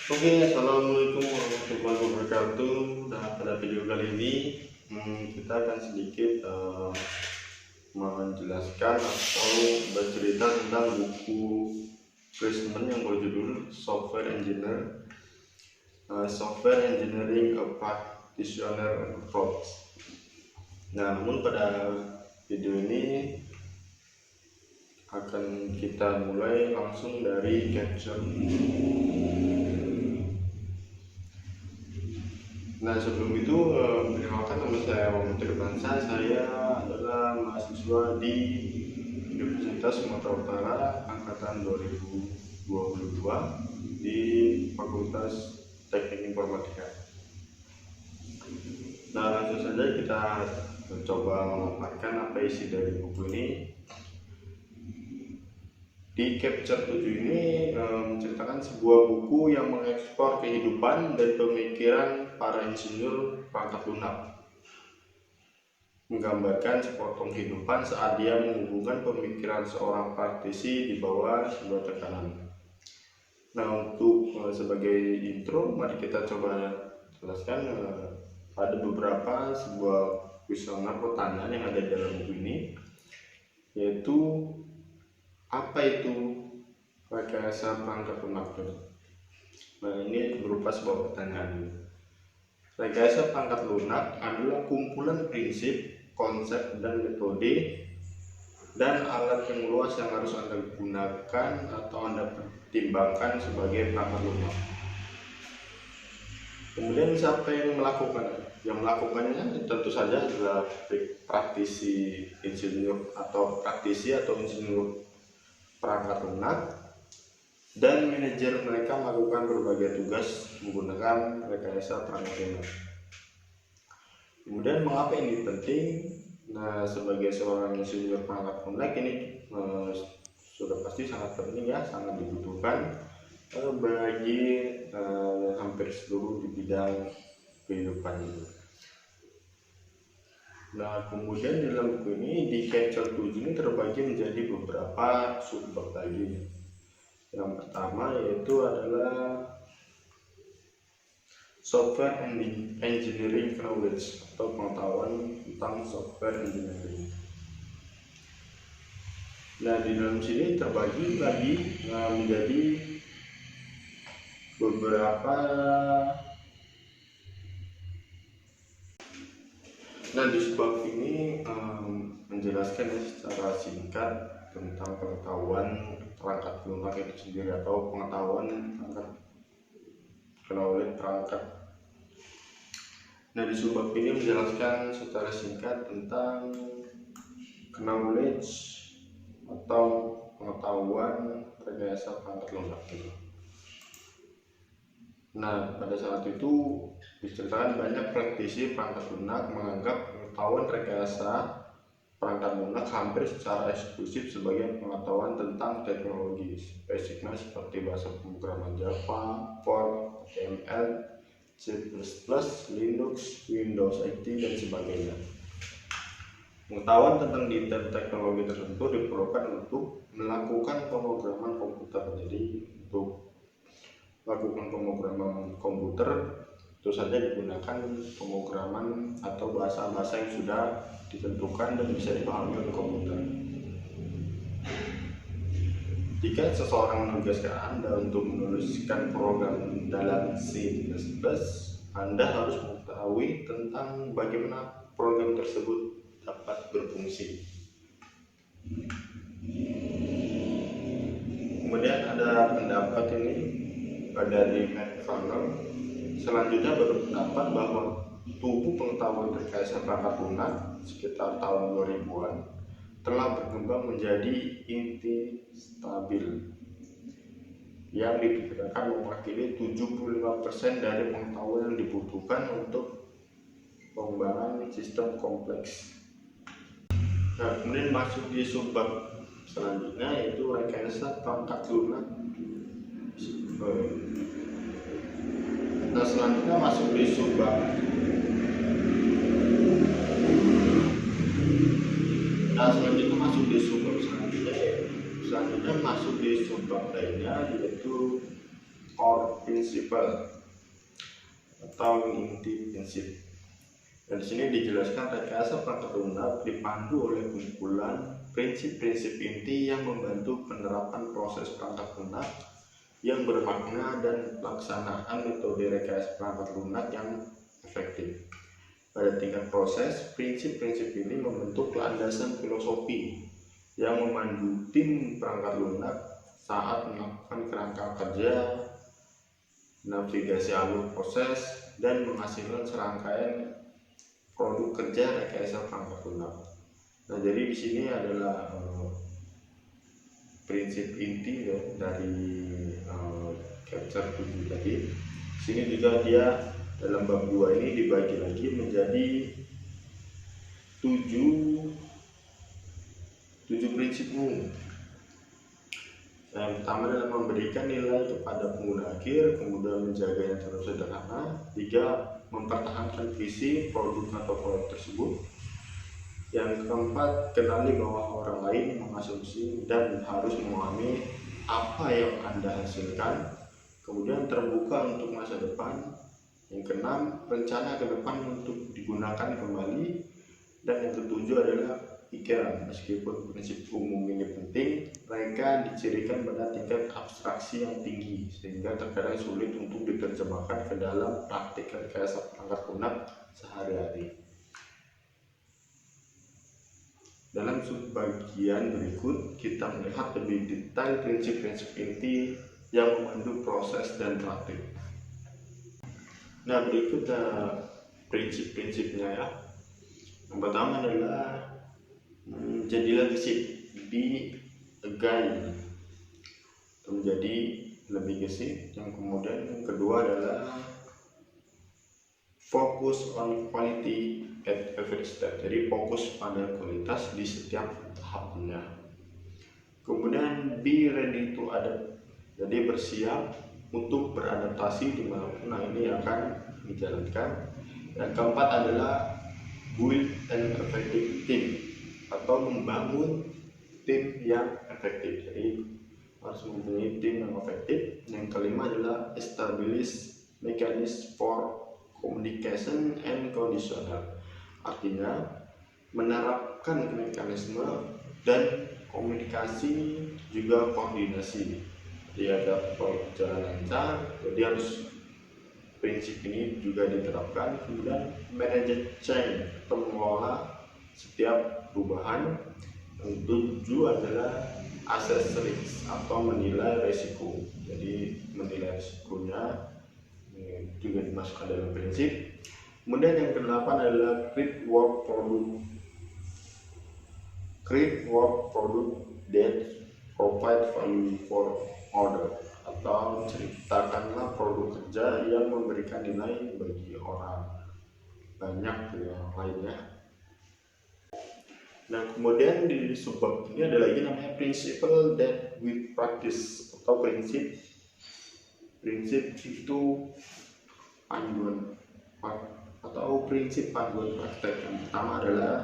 Oke, assalamualaikum warahmatullahi wabarakatuh. Nah, pada video kali ini kita akan sedikit menjelaskan atau bercerita tentang buku Frischmann yang berjudul Software Engineering a Practitioner Approach. Nah, namun pada video ini akan kita mulai langsung dari capture. Nah, sebelum itu perkenalkan, nama saya Muhammad Irfansa. Saya adalah mahasiswa di Universitas Sumatera Utara angkatan 2022 di Fakultas Teknik Informatika. Nah, langsung saja kita coba memaparkan apa isi dari buku ini. Di Capture 7 ini menceritakan sebuah buku yang mengeksplor kehidupan dan pemikiran para insinyur perangkat lunak, menggambarkan sepotong kehidupan saat dia menghubungkan pemikiran seorang praktisi di bawah sebuah tekanan. Nah, untuk sebagai intro, mari kita coba jelaskan ada beberapa sebuah kuesioner pertanyaan yang ada di dalam buku ini, yaitu apa itu rekayasa perangkat lunak? Nah, ini berupa sebuah pertanyaan. Rekayasa perangkat lunak adalah kumpulan prinsip, konsep, dan metode dan alat yang luas yang harus Anda gunakan atau Anda pertimbangkan sebagai perangkat lunak. Kemudian siapa yang melakukannya? Yang melakukannya tentu saja adalah praktisi atau insinyur perangkat lunak, dan manajer mereka melakukan berbagai tugas menggunakan rekayasa perangkat lunak. Kemudian mengapa ini penting? Nah, sebagai seorang insinyur perangkat lunak ini sudah pasti sangat penting ya, sangat dibutuhkan bagi hampir seluruh di bidang kehidupan ini. Nah, kemudian di dalam buku ini di Capture 7 ini terbagi menjadi beberapa subbab lagi. Yang pertama yaitu adalah Software Engineering Knowledge atau pengetahuan tentang software engineering. Nah, di dalam sini terbagi lagi menjadi beberapa. Nah, di subbab ini menjelaskan secara singkat tentang pengetahuan perangkat lunak itu sendiri atau pengetahuan perangkat. Nah, di subbab ini menjelaskan secara singkat tentang knowledge atau pengetahuan rekayasa perangkat lunak itu. Nah, pada saat itu diceritakan banyak praktisi perangkat lunak menganggap pengetahuan rekayasa perangkat lunak hampir secara eksklusif sebagai pengetahuan tentang teknologi basicnya seperti bahasa pemrograman Java, Fortran, HTML, C++, Linux, Windows XP, dan sebagainya. Pengetahuan tentang detail teknologi tertentu diperlukan untuk melakukan pemrograman komputer. Jadi untuk melakukan pemrograman komputer itu saja digunakan pemrograman atau bahasa-bahasa yang sudah ditentukan dan bisa dipahami oleh komputer. Jika seseorang menugaskan Anda untuk menuliskan program dalam C++, Anda harus mengetahui tentang bagaimana program tersebut dapat berfungsi. Kemudian ada pendapat ini dari Matt Farner selanjutnya berpendapat bahwa tubuh pengetahuan rekayasa perangkat lunak sekitar tahun 2000-an telah berkembang menjadi inti stabil yang diperkirakan mewakili 75% dari pengetahuan yang dibutuhkan untuk pengembangan sistem kompleks. Nah, kemudian masuk di subbab selanjutnya yaitu rekayasa perangkat lunak. Nah, selanjutnya masuk di subbab. Selanjutnya masuk di subbab lainnya yaitu core principle atau inti prinsip. Dan di sini dijelaskan rekayasa perangkat lunak dipandu oleh kumpulan prinsip-prinsip inti yang membantu penerapan proses perangkat lunak yang bermakna dan pelaksanaan metode rekayasa perangkat lunak yang efektif. Pada tingkat proses, prinsip-prinsip ini membentuk landasan filosofi yang memandu tim perangkat lunak saat melakukan kerangka kerja, navigasi alur proses, dan menghasilkan serangkaian produk kerja rekayasa perangkat lunak. Nah, jadi di sini adalah prinsip inti ya dari chapter 7 tadi. Di sini juga dia dalam bab 2 ini dibagi lagi menjadi 7 prinsip umum. Yang pertama adalah memberikan nilai kepada pengguna akhir, kemudian menjaganya terus sederhana. 3. Mempertahankan visi produk atau proyek tersebut. Yang keempat, kenali bahwa orang lain mengasumsi dan harus memahami apa yang Anda hasilkan. Kemudian terbuka untuk masa depan. Yang keenam, rencana ke depan untuk digunakan kembali. Dan yang ketujuh adalah pikiran. Meskipun prinsip umum ini penting, mereka dicirikan pada tingkat abstraksi yang tinggi sehingga terkadang sulit untuk diterjemahkan ke dalam praktik rekayasa perangkat lunak sehari-hari. Dalam subbagian berikut kita melihat lebih detail prinsip-prinsip inti yang memandu proses dan praktik. Nah, berikut prinsip-prinsipnya ya. Yang pertama adalah jadilah gesit, be a guide, menjadi lebih gesit. Yang kemudian yang kedua adalah focus on quality at every step, jadi fokus pada kualitas di setiap tahapnya. Kemudian be ready to adapt, jadi bersiap untuk beradaptasi dimanapun ini akan dijalankan. Yang keempat adalah build an effective team, atau membangun tim yang efektif, jadi harus mempunyai tim yang efektif. Yang kelima adalah establish mechanism for communication and conditional, artinya menerapkan mekanisme dan komunikasi juga koordinasi. Jadi ada jalan lancar, jadi harus prinsip ini juga diterapkan. Kemudian manage change, atau mengelola setiap perubahan. Yang ketujuh adalah assess risk, atau menilai resiko, jadi menilai resikonya juga dimasukkan dalam prinsip. Kemudian yang kedelapan adalah create work product that provide value for order, atau menciptakanlah produk kerja yang memberikan nilai bagi orang banyak yang lainnya. Nah, kemudian di subbab ini ada lagi namanya principle that we practice, atau prinsip itu panduan atau prinsip panduan praktek. Yang pertama adalah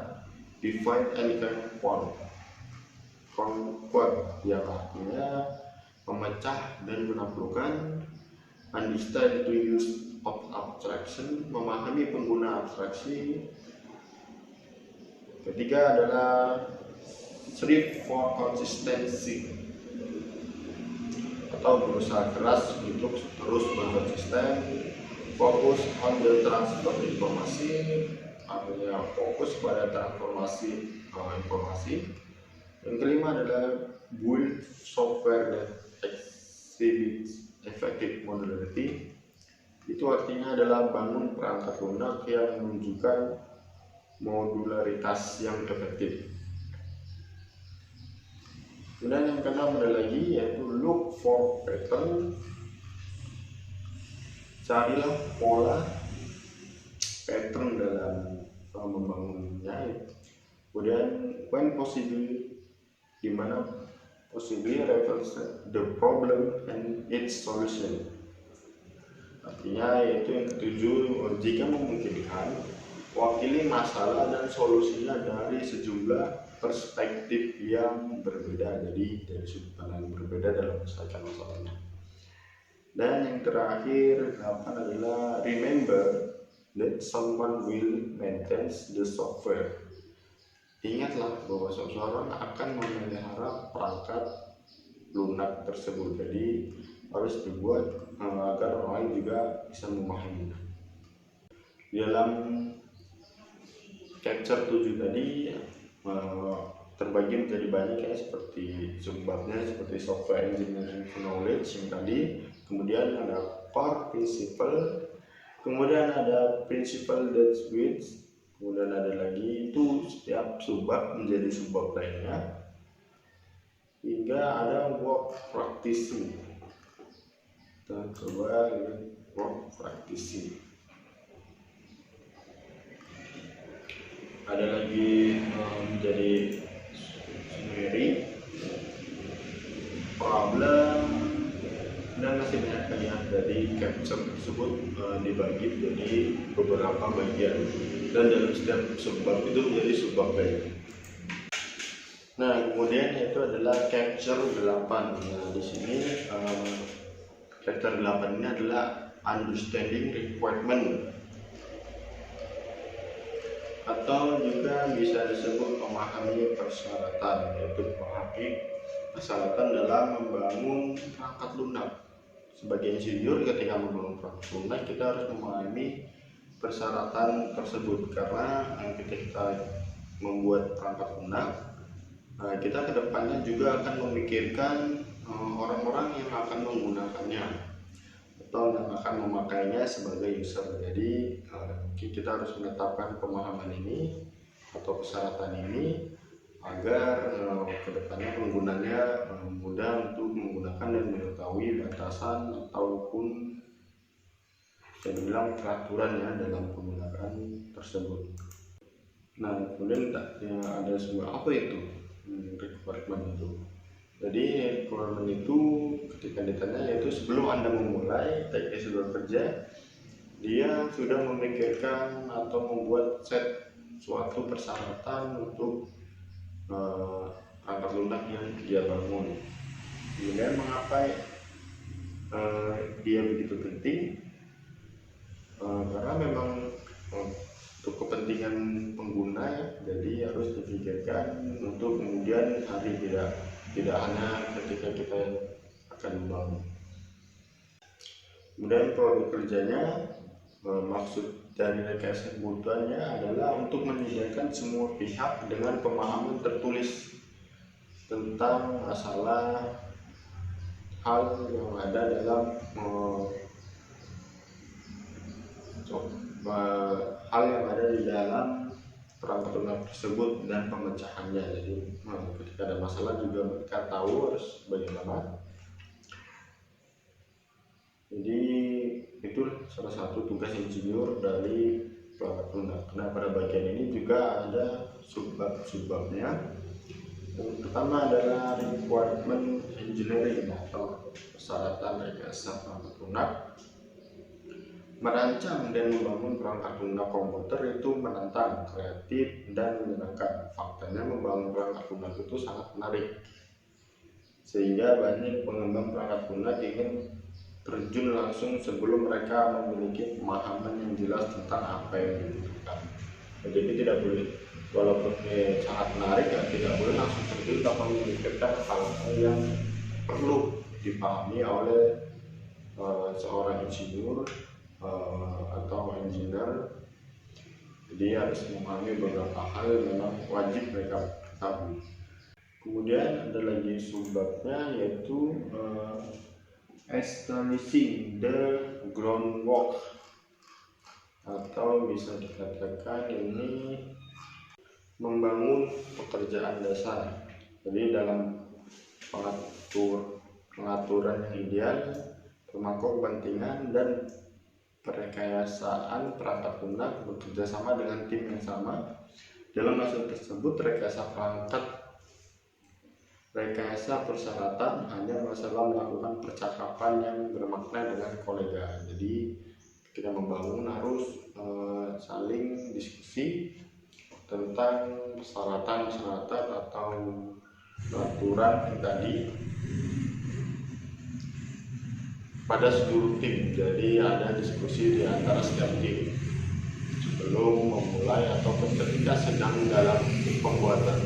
divide and conquer, yang artinya memecah dan menaklukkan. Understand to use of abstraction, memahami pengguna abstraksi. Ketiga adalah strive for consistency, atau berusaha keras untuk terus berkonsisten. Fokus on the transfer informasi, artinya fokus pada transformasi informasi. Yang kelima adalah build software that exhibits effective modularity, itu artinya adalah bangun perangkat lunak yang menunjukkan modularitas yang efektif. Kemudian yang keenam ada lagi, yaitu look for pattern, carilah pola pattern dalam membangunnya. Kemudian when possible, dimana possibly reference the problem and its solution, artinya yaitu yang ketujuh, jika memungkinkan wakili masalah dan solusinya dari sejumlah perspektif yang berbeda, jadi dari sudut pandang berbeda dalam menyelesaikan masalahnya. Dan yang terakhir 8 adalah remember that someone will maintain the software. Ingatlah bahwa seseorang akan memelihara perangkat lunak tersebut, jadi harus dibuat agar orang lain juga bisa memahaminya. Dalam capture 7 tadi terbagi menjadi banyak ya, seperti subbabnya seperti software engineering knowledge yang tadi, kemudian ada core principle, kemudian ada principle that with, kemudian ada lagi itu setiap subbab menjadi subbab lainnya, hingga ada work practicing. Kita coba lihat work practicing. Ada lagi menjadi summary, problem, dan masih banyak pilihan dari capture tersebut dibagi menjadi beberapa bagian, dan dalam setiap subbab itu menjadi subbab lain. Nah, kemudian itu adalah capture 8. Nah, di sini capture 8 ini adalah understanding requirement, atau juga bisa disebut memahami persyaratan, yaitu memahami persyaratan dalam membangun perangkat lunak. Sebagai insinyur, ketika membangun perangkat lunak kita harus memahami persyaratan tersebut, karena ketika kita membuat perangkat lunak, kita kedepannya juga akan memikirkan orang-orang yang akan menggunakannya atau yang akan memakainya sebagai user. Jadi kita harus menetapkan pemahaman ini atau persyaratan ini agar kedepannya penggunanya mudah untuk menggunakan dan mengetahui batasan ataupun saya bilang peraturan ya dalam penggunaan tersebut. Nah, kemudian ada sebuah apa itu requirement itu. Jadi requirement itu ketika ditanya, yaitu sebelum Anda memulai teknis bekerja, dia sudah memikirkan atau membuat set suatu persyaratan untuk perangkat lunak yang dia bangun. Kemudian mengapa dia begitu penting? Karena memang untuk kepentingan pengguna ya, jadi harus dipikirkan untuk kemudian hari, tidak hanya ketika kita akan membangun. Kemudian produk kerjanya, maksud dari rekayasa kebutuhannya adalah untuk menyediakan semua pihak dengan pemahaman tertulis tentang masalah hal yang ada dalam hal yang ada di dalam perangkat lunak tersebut dan pemecahannya. Jadi ketika ada masalah juga mereka tahu harus bagaimana. Jadi itu salah satu tugas insinyur dari perangkat lunak. Nah, pada bagian ini juga ada subbab-subbabnya. Yang pertama adalah requirement engineering atau persyaratan rekayasa perangkat lunak. Merancang dan membangun perangkat lunak komputer itu menantang, kreatif, dan menyenangkan. Faktanya membangun perangkat lunak itu sangat menarik, sehingga banyak pengembang perangkat lunak ingin terjun langsung sebelum mereka memiliki pemahaman yang jelas tentang apa yang dibutuhkan. Jadi tidak boleh, walaupun sangat menarik ya, tidak boleh langsung terjun tanpa memikirkan hal-hal yang perlu dipahami oleh seorang insinyur atau engineer. Jadi harus memahami beberapa hal yang memang wajib mereka ketahui. Kemudian ada lagi subbabnya, yaitu establishing the groundwork, atau bisa dikatakan ini membangun pekerjaan dasar. Jadi dalam pengaturan yang ideal, pemangku kepentingan dan perekayasaan perangkat lunak bekerja sama dengan tim yang sama. Dalam masalah tersebut, rekayasa persyaratan hanya masalah melakukan percakapan yang bermakna dengan kolega. Jadi kita membangun harus saling diskusi tentang persyaratan atau peraturan yang tadi. pada seluruh tim. Jadi ada diskusi di antara setiap tim sebelum memulai ataupun ketika sedang dalam pembuatan.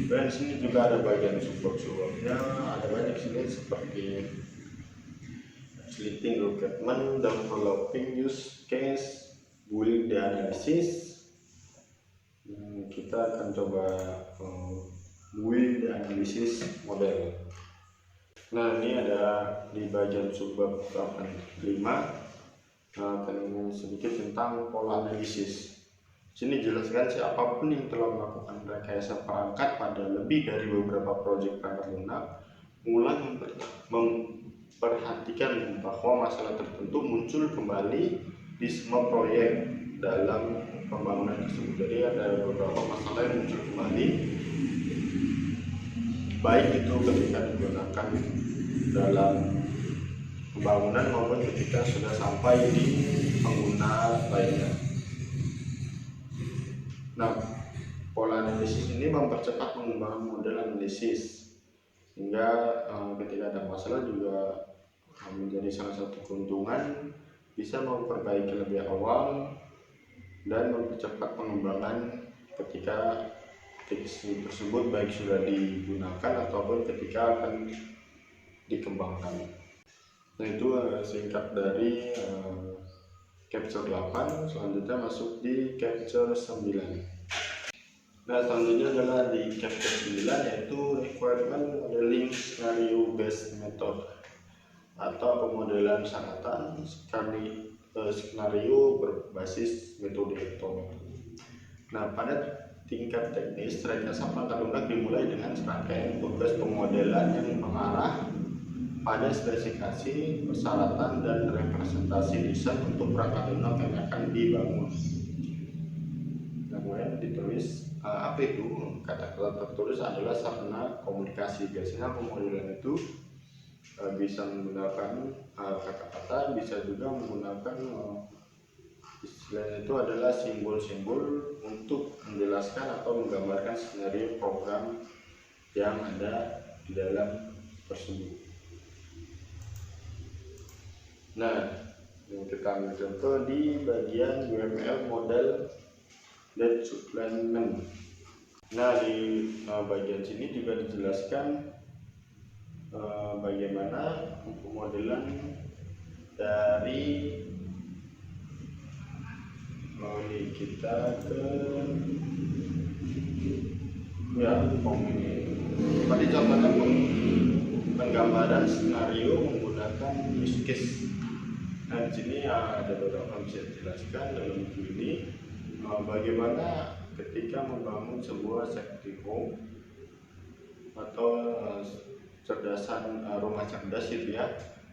Dan di sini juga ada bagian support-supportnya, ada banyak sini seperti splitting recruitment, developing use case, build the analysis. Kita akan coba build the analysis model. Nah, ini ada di bagian subbab 85 akan sedikit tentang pola analisis. Sini jelaskan siapapun yang telah melakukan rekayasa perangkat pada lebih dari beberapa proyek perangkat lunak mulai memperhatikan bahwa masalah tertentu muncul kembali di semua proyek dalam pembangunan tersebut. Jadi ada beberapa masalah yang muncul kembali, baik itu ketika digunakan dalam pembangunan maupun ketika sudah sampai di pengguna lainnya. Nah, pola analisis ini mempercepat pengembangan model analisis, sehingga ketika ada masalah juga menjadi salah satu keuntungan, bisa memperbaiki lebih awal dan mempercepat pengembangan ketika teknologi tersebut baik sudah digunakan ataupun ketika akan dikembangkan. Nah, itu singkat dari capture 8. Selanjutnya masuk di capture 9. Nah, selanjutnya adalah di capture 9, yaitu requirement modeling scenario based method atau pemodelan syaratan skenario berbasis metode Atomic. Nah, pada tingkat teknis, rekayasa perangkat lunak dimulai dengan serangkaian tugas pemodelan yang mengarah pada spesifikasi, persyaratan, dan representasi desain untuk perangkat lunak yang akan dibangun. Kemudian ditulis apa itu? Kata-kata tertulis adalah sarana komunikasi. Biasanya pemodelan itu bisa menggunakan kata-kata, bisa juga menggunakan istilahnya itu adalah simbol-simbol untuk menjelaskan atau menggambarkan skenario program yang ada di dalam tersebut. Nah, kita ambil contoh di bagian UML model dan supplement. Nah, di bagian sini juga dijelaskan bagaimana pemodelan dari kita ke tadi contohnya penggambaran skenario menggunakan use case. Nah, di sini ada beberapa bisa dijelaskan dalam buku ini bagaimana ketika membangun sebuah safety home atau cerdasan rumah cerdas itu ya.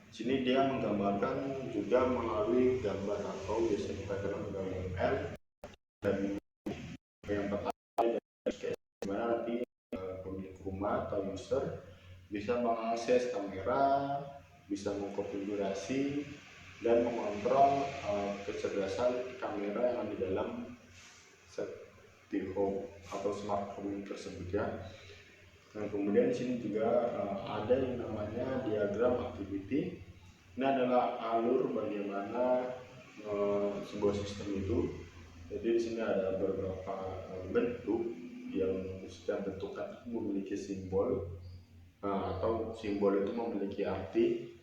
Sini dia menggambarkan juga melalui gambar atau biasa kita kenal dengan UML, dan yang pertama bagaimana nanti pemilik rumah atau user bisa mengakses kamera, bisa mengkonfigurasi dan mengontrol kecerdasan kamera yang ada di dalam safety home atau smart home tersebut ya. Nah, kemudian di sini juga ada yang namanya diagram activity. Ini adalah alur bagaimana sebuah sistem itu. Jadi di sini ada beberapa bentuk yang setiap bentuk memiliki simbol atau simbol itu memiliki arti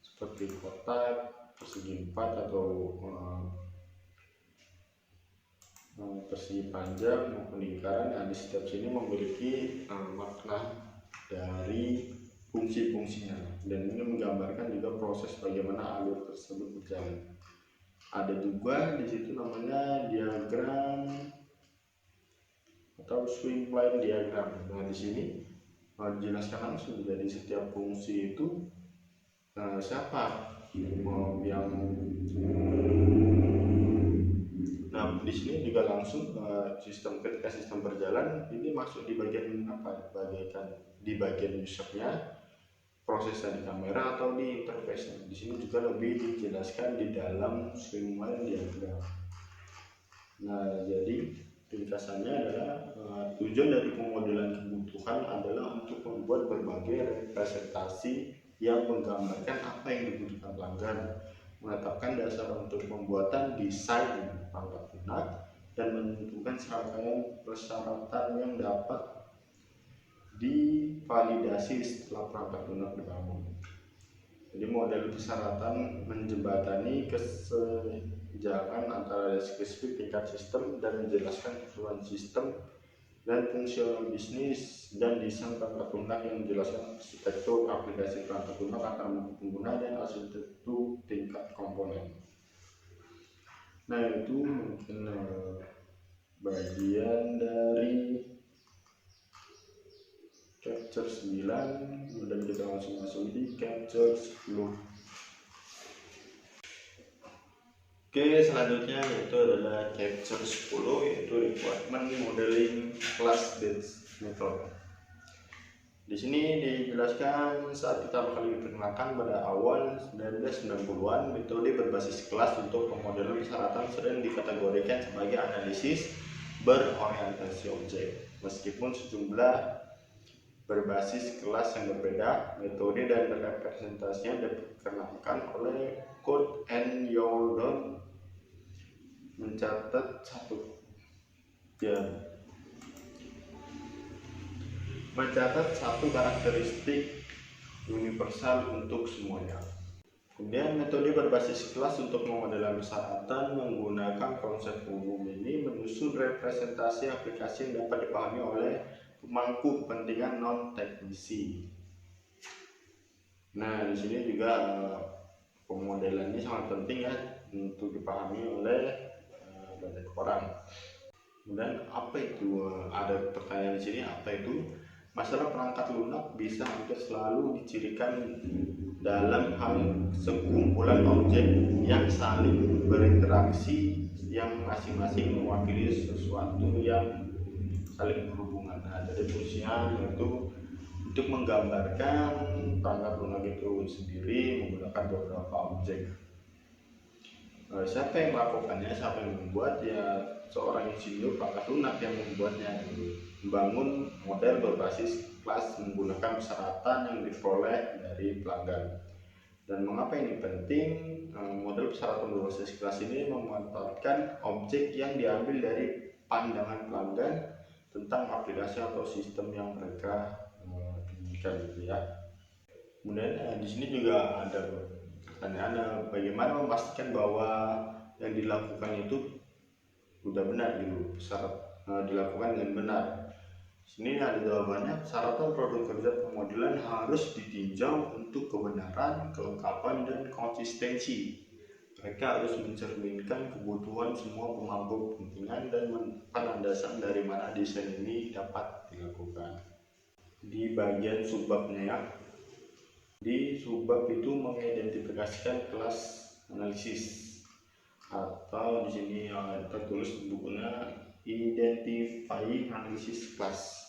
seperti kotak, persegi 4 atau persegi panjang maupun lingkaran. Nah, di setiap sini memiliki makna dari fungsi-fungsinya, dan ini menggambarkan juga proses bagaimana alur tersebut berjalan. Ada juga di situ namanya diagram atau swim line diagram. Nah, di sini dijelaskan langsung dari setiap fungsi itu siapa yang. Nah, di sini juga langsung ketika sistem berjalan ini masuk di bagian apa? Di bagian usernya, prosesnya di kamera atau di interface. Di sini juga lebih dijelaskan di dalam swimline diagram. Nah, jadi ringkasannya adalah tujuan dari pemodelan kebutuhan adalah untuk membuat berbagai representasi yang menggambarkan apa yang dibutuhkan pelanggan, menetapkan dasar untuk pembuatan desain perangkat lunak, dan menentukan serangkaian persyaratan yang dapat divalidasi setelah perangkat lunak dibangun. Jadi model persyaratan menjembatani kesenjangan antara spesifik tingkat sistem dan menjelaskan keseluruhan sistem dan fungsional bisnis dan desain perangkat lunak yang menjelaskan arsitektur aplikasi perangkat lunak antar pengguna dan arsitektur tingkat komponen. Nah, itu mungkin bagian dari capture 9, kemudian kita langsung masuk di capture 10. Oke, selanjutnya yaitu adalah capture 10, yaitu requirement modeling class based method. Di sini dijelaskan saat pertama kali diperkenalkan pada awal 1990-an, metode berbasis kelas untuk pemodelan persyaratan sering dikategorikan sebagai analisis berorientasi objek. Meskipun sejumlah berbasis kelas yang berbeda, metode dan representasinya diperkenalkan oleh Code and Yordon mencatat satu karakteristik universal untuk semuanya. Kemudian metode berbasis kelas untuk pemodelan persyaratan menggunakan konsep umum ini menyusun representasi aplikasi yang dapat dipahami oleh pemangku kepentingan non teknisi. Nah, di sini juga pemodelan ini sangat penting ya untuk dipahami oleh banyak orang. Kemudian apa itu? Ada pertanyaan di sini, apa itu? Masalah perangkat lunak bisa hampir selalu dicirikan dalam hal sekumpulan objek yang saling berinteraksi yang masing-masing mewakili sesuatu yang saling berhubungan. Nah, jadi fungsinya yaitu untuk menggambarkan perangkat lunak itu sendiri menggunakan beberapa objek. Siapa yang melakukannya, siapa yang membuat? Ya seorang insinyur perangkat lunak yang membuatnya, membangun model berbasis kelas menggunakan persyaratan yang diperoleh dari pelanggan. Dan mengapa ini penting? Model persyaratan berbasis kelas ini memanfaatkan objek yang diambil dari pandangan pelanggan tentang aplikasi atau sistem yang mereka inginkan, gitu ya. Kemudian di sini juga ada pertanyaan, bagaimana memastikan bahwa yang dilakukan itu sudah benar gitu, dilakukan dengan benar. Sini ada jawabannya. Persyaratan produk kerja pemodelan harus ditinjau untuk kebenaran, kelengkapan, dan konsistensi. Mereka harus mencerminkan kebutuhan semua pemangku kepentingan dan landasan dari mana desain ini dapat dilakukan. Di bagian subbabnya ya, di subbab itu mengidentifikasikan kelas analisis, atau di sini tertulis bukunya Identifying Analysis Class.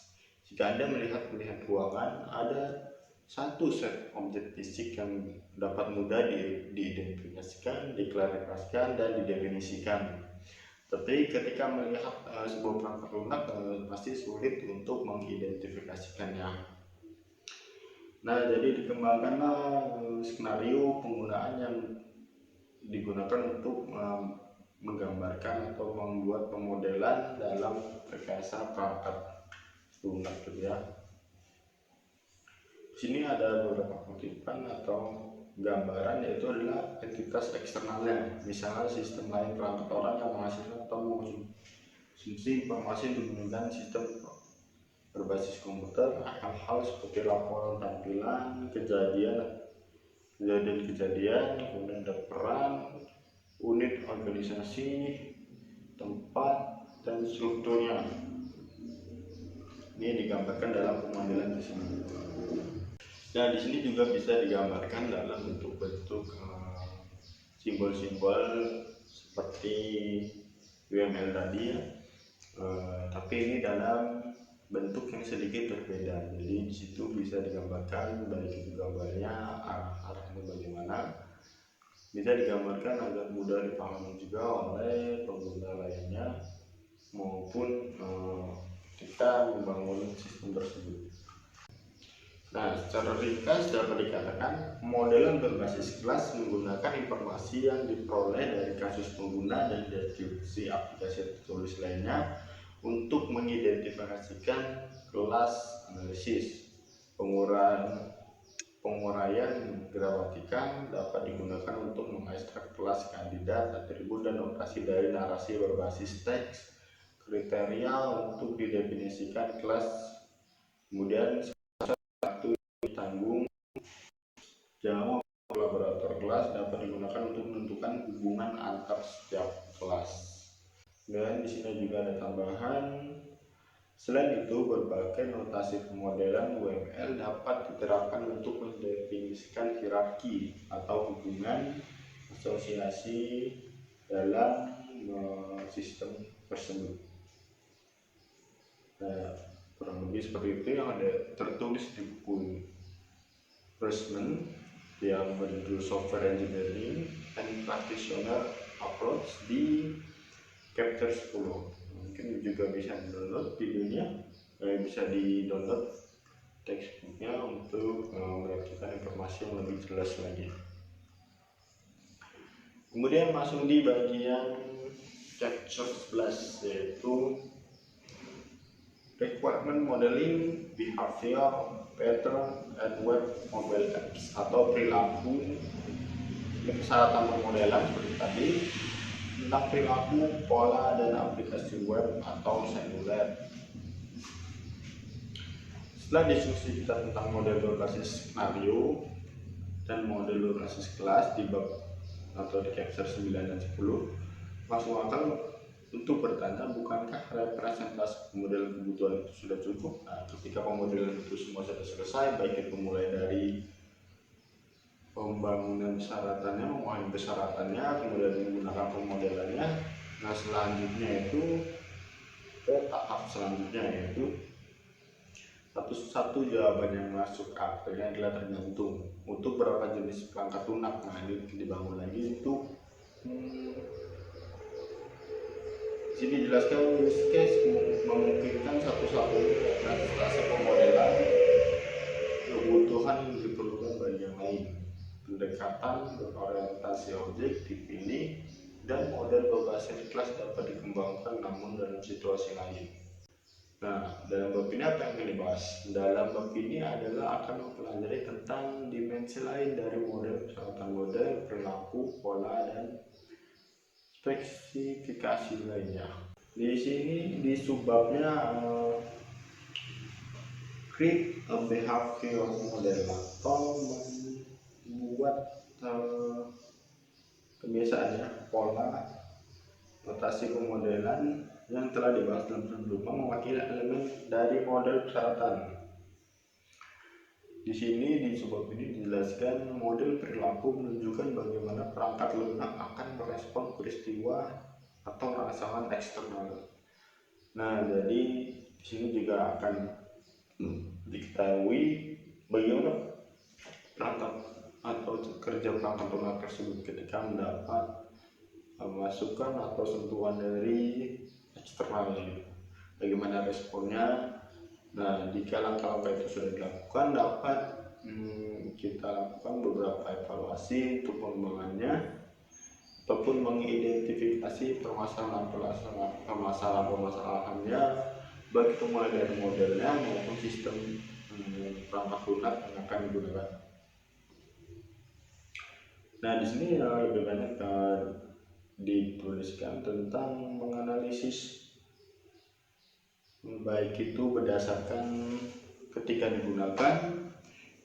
Jika Anda melihat ruangan, ada satu set objek fisik yang dapat mudah diidentifikasikan, diklarifikasikan, dan didefinisikan. Tapi ketika melihat sebuah perangkat lunak, pasti sulit untuk mengidentifikasikannya. Nah, jadi dikembangkanlah skenario penggunaan yang digunakan untuk menggambarkan atau membuat pemodelan dalam rekayasa perangkat lunak, gitu ya. Di sini ada beberapa kutipan atau gambaran, yaitu adalah entitas eksternalnya, misalnya sistem lain perangkat orang yang menghasilkan atau mengonsumsi informasi menggunakan sistem berbasis komputer. Hal-hal seperti laporan tampilan, kejadian, kemudian ada peran, unit organisasi, tempat, dan strukturnya. Ini digambarkan dalam pemodelan di sini. Nah, di sini juga bisa digambarkan dalam bentuk-bentuk simbol-simbol seperti UML tadi ya. Tapi ini dalam bentuk yang sedikit berbeda. Jadi di situ bisa digambarkan baik itu gambarnya arahnya bagaimana, bisa digambarkan agar mudah dipahami juga oleh pengguna lainnya maupun kita membangun sistem tersebut. Nah, secara ringkas dapat dikatakan modelan berbasis kelas menggunakan informasi yang diperoleh dari kasus pengguna dan deskripsi aplikasi tertulis lainnya untuk mengidentifikasikan kelas analisis. Penguraian gramatikal dapat digunakan untuk mengekstrak kelas kandidat, atribut, dan operasi dari narasi berbasis teks. Kriteria untuk didefinisikan kelas, kemudian tanggung jawab kolaborator kelas dapat digunakan untuk menentukan hubungan antar setiap kelas. Dan di sini juga ada tambahan. Selain itu, berbagai notasi pemodelan UML dapat diterapkan untuk mendefinisikan hierarki atau hubungan asosiasi dalam sistem tersebut. Nah, kurang lebih seperti itu yang ada tertulis di buku Freshman yang berjudul Software Engineering and Practitioner Approach di chapter 10. Mungkin juga bisa download videonya, bisa di download textbooknya untuk mendapatkan informasi yang lebih jelas lagi. Kemudian masuk di bagian chapter 11, yaitu Requirement Modeling Behavior Pattern and Web Mobile Apps, atau perilaku persyaratan pemodelan seperti tadi, tentang perilaku, pola, dan aplikasi web atau seluler. Setelah diskusi kita tentang model berbasis skenario dan model berbasis kelas di bab atau di chapter 9 dan 10, masuk akal untuk bertanya, bukankah representasi pemodel kebutuhan itu sudah cukup? Nah, ketika pemodelan itu semua sudah selesai, baik itu mulai dari pembangunan persyaratannya, memahami persyaratannya, kemudian menggunakan pemodelannya. Nah, selanjutnya itu ke tahap selanjutnya, yaitu satu-satu jawaban yang masuk akhirnya adalah tergantung untuk berapa jenis perangkat lunak. Nah, ini dibangun lagi untuk di sini dijelaskan use case memungkinkan satu-satunya representasi pemodelan kebutuhan yang diperlukan bagi yang lain. Pendekatan berorientasi objek dipilih dan model berbasis kelas dapat dikembangkan namun dalam situasi lain. Nah, dalam bab ini apa yang akan dibahas? Dalam bab ini adalah akan mempelajari tentang dimensi lain dari model, persyaratan model, perilaku, pola, dan spesifikasi lainnya. Di sini di subbabnya create a behavior model, atau membuat kebiasaannya, pola, notasi pemodelan yang telah dibahas dalam sebelumnya mewakili elemen dari model persyaratan. Di sini di subbab ini dijelaskan model perilaku menunjukkan bagaimana perangkat lunak akan merespon peristiwa atau rangsangan eksternal. Nah, jadi di sini juga akan diketahui bagaimana perangkat atau kerja perangkat lunak tersebut ketika mendapat masukan atau sentuhan dari eksternal, bagaimana responnya. Nah, jika langkah-langkah itu sudah dilakukan, dapat kita lakukan beberapa evaluasi untuk pengembangannya ataupun mengidentifikasi permasalahan-permasalahannya, baik itu mulai dari modelnya maupun sistem perangkat lunak yang akan digunakan. Nah, di sini lebih banyak dituliskan tentang menganalisis, baik itu berdasarkan ketika digunakan,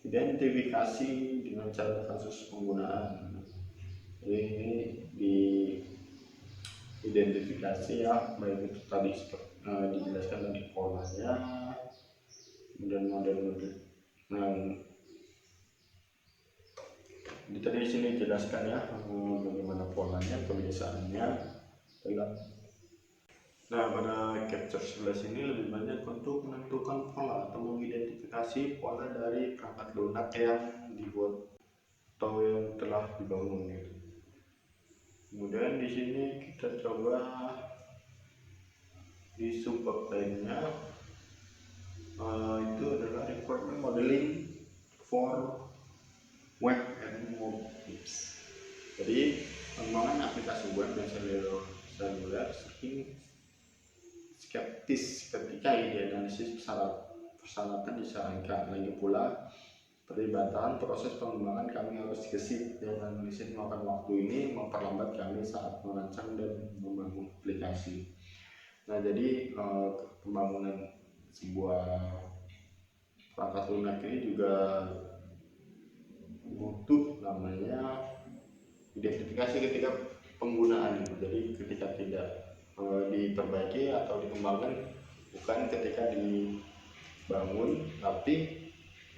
identifikasi dengan cara kasus penggunaan. Jadi ini di identifikasi ya, baik itu tadi dijelaskan tadi polanya, kemudian model-model. Nah, tadi di sini dijelaskan ya bagaimana polanya, kebiasaannya dalam. Nah, pada chapter 11 ini lebih banyak untuk menentukan pola atau mengidentifikasi pola dari perangkat lunak yang dibuat atau yang telah dibangun gitu. Kemudian di sini kita coba di subbab lainnya praktis ketika ide analisis persyaratan disarankan. Lagi pula perlibatan proses pengembangan kami harus gesit, dan analisis memakan waktu ini memperlambat kami saat merancang dan membangun aplikasi. Nah, jadi pembangunan sebuah perangkat lunak ini juga butuh namanya identifikasi ketika penggunaan. Jadi ketika tidak diperbaiki atau dikembangkan, bukan ketika dibangun, tapi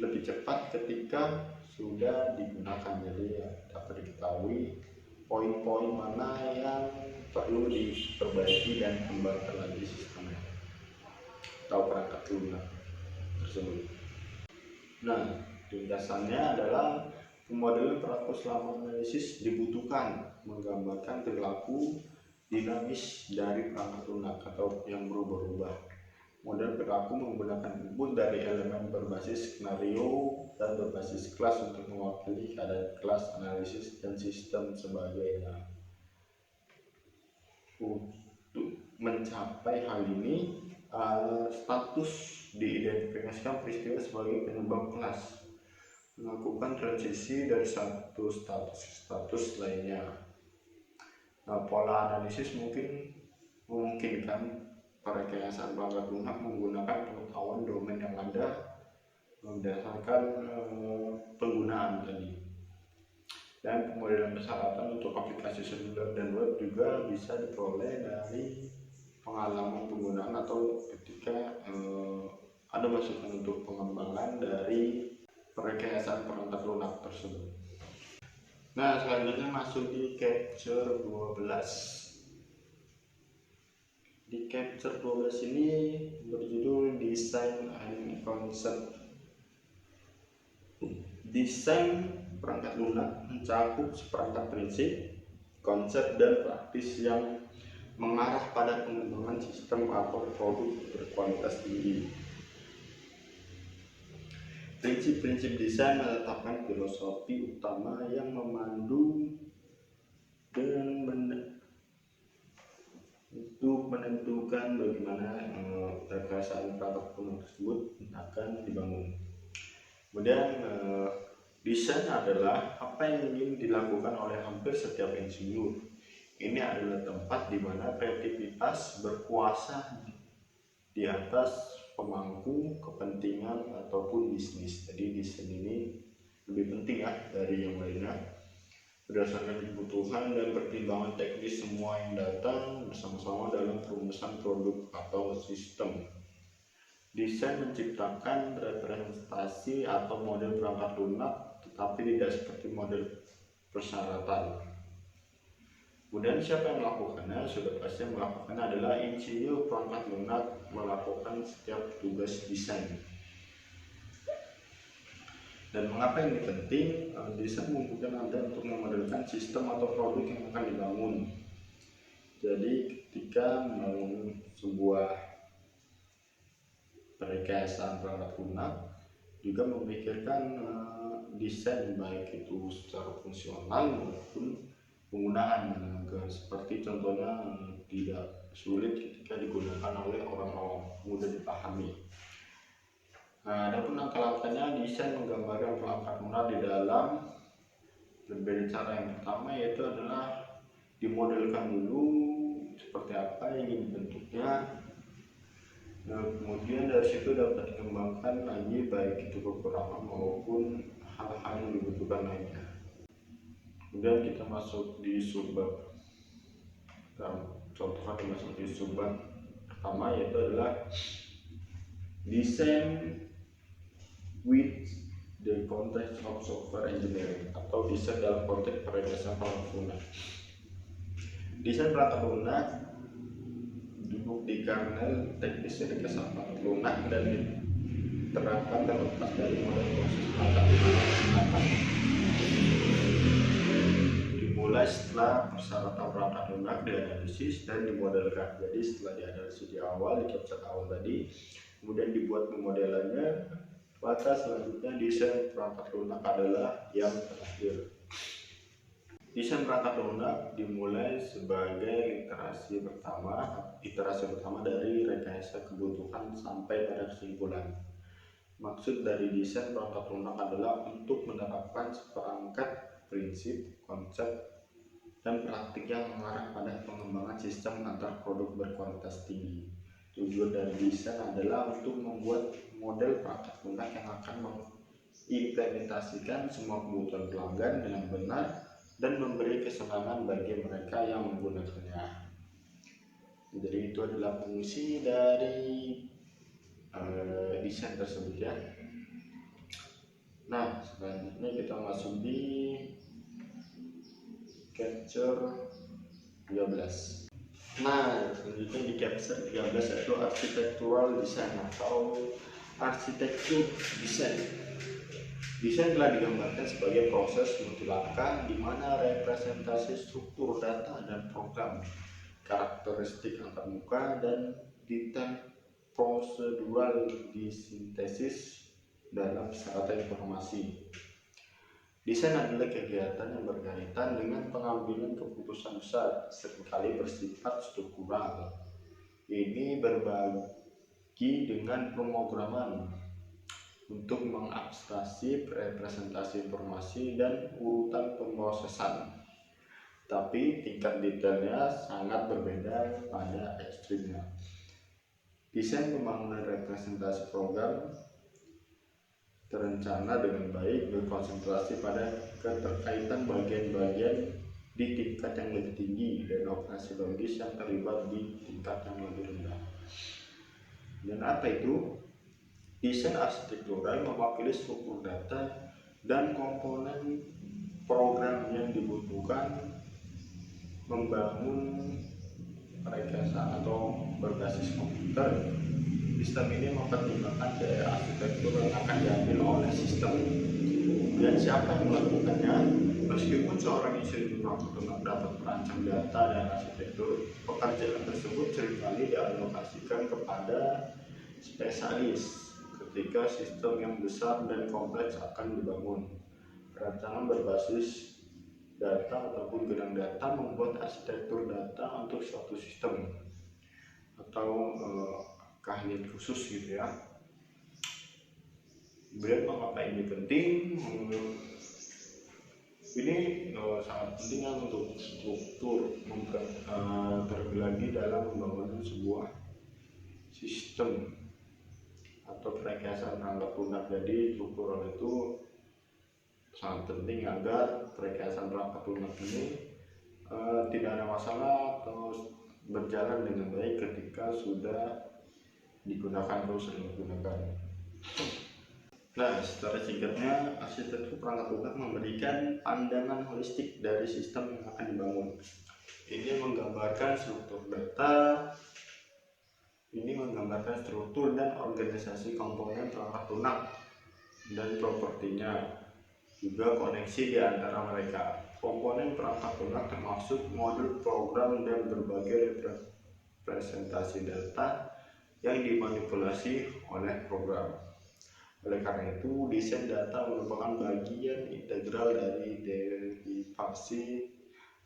lebih cepat ketika sudah digunakan. Jadi dapat diketahui poin-poin mana yang perlu diperbaiki dan kembangkan lagi sistemnya atau perangkat lunak tersebut. Nah, ringkasannya adalah pemodelan perilaku selama analisis dibutuhkan menggambarkan perilaku dinamis dari perangkat lunak atau yang berubah-ubah. Model perilaku menggunakan input dari elemen berbasis skenario dan berbasis kelas untuk mewakili keadaan kelas, analisis, dan sistem sebagainya. Untuk mencapai hal ini, status diidentifikasikan peristiwa sebagai penyebab kelas, melakukan transisi dari satu status ke status lainnya. Nah, pola analisis memungkinkan perekayasaan perangkat lunak menggunakan pengetahuan domain yang ada berdasarkan penggunaan tadi. Dan pemodelan persyaratan untuk aplikasi seluler dan web juga bisa diperoleh dari pengalaman penggunaan atau ketika ada masukan untuk pengembangan dari perekayasaan perangkat lunak tersebut. Nah, selanjutnya masuk di capture 12. Di capture 12 ini berjudul Design and Concept. Desain perangkat lunak mencakup seperangkat prinsip, konsep, dan praktis yang mengarah pada pengembangan sistem atau produk berkualitas tinggi. Prinsip-prinsip desain menetapkan filosofi utama yang memandu dan untuk menentukan bagaimana perekayasaan perangkat lunak tersebut akan dibangun. Kemudian desain adalah apa yang ingin dilakukan oleh hampir setiap insinyur. Ini adalah tempat di mana kreativitas berkuasa di atas pemangku kepentingan ataupun bisnis. Jadi desain ini lebih penting ya dari yang lainnya. Berdasarkan kebutuhan dan pertimbangan teknis semua yang datang bersama-sama dalam perumusan produk atau sistem. Desain menciptakan representasi atau model perangkat lunak, tetapi tidak seperti model persyaratan. Kemudian siapa yang melakukannya? Sudah pasti yang melakukannya adalah insinyur perangkat lunak melakukan setiap tugas desain. Dan mengapa ini penting? Desain memungkinkan Anda untuk memodelkan sistem atau produk yang akan dibangun. Jadi ketika membangun sebuah perekayasaan perangkat lunak juga memikirkan desain baik itu secara fungsional maupun penggunaan agar seperti contohnya tidak sulit ketika digunakan oleh orang awam, mudah dipahami. Nah, adapun langkah-langkahnya, desain menggambarkan perangkat lunak di dalam berbeda cara. Yang pertama yaitu adalah dimodelkan dulu seperti apa yang ingin dibentuknya. Nah, kemudian dari situ dapat dikembangkan lagi baik itu kekurangan maupun hal-hal yang dibutuhkan lainnya. Kemudian kita masuk di subbab. Contohnya kita masuk di subbab pertama yaitu adalah design with the context of software engineering atau desain dalam konteks perekayasaan perangkat lunak. Desain perangkat lunak duduk di kernel teknis rekayasa perangkat lunak dan diterapkan terlepas dari model proses perangkat lunak yang digunakan. Dimulai setelah persyaratan perangkat lunak dianalisis dan dimodelkan. Jadi setelah dianalisis di awal, di capture awal tadi, kemudian dibuat pemodelannya, maka selanjutnya desain perangkat lunak adalah yang terakhir. Desain perangkat lunak dimulai sebagai iterasi pertama dari rekayasa kebutuhan sampai pada kesimpulan. Maksud dari desain perangkat lunak adalah untuk menerapkan seperangkat prinsip, konsep, dan praktik yang mengarah pada pengembangan sistem antar produk berkualitas tinggi. Tujuan dari desain adalah untuk membuat model perangkat lunak yang akan mengimplementasikan semua kebutuhan pelanggan dengan benar dan memberi kesenangan bagi mereka yang menggunakannya. Jadi itu adalah fungsi dari desain tersebut ya. Nah, selanjutnya kita masuk di capture 13. Nah, selanjutnya di capture 13 yaitu architectural design atau arsitektur desain. Desain telah digambarkan sebagai proses multilangkah di mana representasi struktur data dan program, karakteristik antarmuka, dan detail prosedural disintesis dalam strata informasi. Desain adalah kegiatan yang berkaitan dengan pengambilan keputusan besar, seringkali bersifat struktural. Ini berbagi dengan pemrograman untuk mengabstraksi representasi informasi dan urutan pemrosesan. Tapi tingkat detailnya sangat berbeda pada ekstrimnya. Desain pembangunan representasi program terencana dengan baik, berkonsentrasi pada keterkaitan bagian-bagian di tingkat yang lebih tinggi dan operasi logis yang terlibat di tingkat yang lebih rendah. Dan apa itu? Desain arsitektural mewakili struktur data dan komponen program yang dibutuhkan membangun rekayasa atau berbasis komputer. Sistem ini mempertimbangkan gaya arsitektur yang akan diambil oleh sistem dan siapa yang melakukannya. Meskipun seorang insinyur perangkat dapat merancang data dan arsitektur, pekerjaan tersebut seringkali dialokasikan kepada spesialis. Ketika sistem yang besar dan kompleks akan dibangun, perancangan berbasis data ataupun gudang data membuat arsitektur data untuk suatu sistem atau keahlian khusus gitu ya. Kemudian mengapa ini penting? Ini sangat penting untuk struktur terlebih lagi dalam pembangunan sebuah sistem atau rekayasa perangkat lunak. Jadi struktural itu sangat penting agar rekayasa perangkat lunak ini tidak ada masalah atau berjalan dengan baik ketika sudah digunakan terus dan digunakan. Nah, secara singkatnya, arsitektur perangkat lunak memberikan pandangan holistik dari sistem yang akan dibangun. Ini menggambarkan struktur data, struktur dan organisasi komponen perangkat lunak dan propertinya, juga koneksi di antara mereka. Komponen perangkat lunak termasuk modul program dan berbagai representasi data yang dimanipulasi oleh program. Oleh karena itu, desain data merupakan bagian integral dari derivasi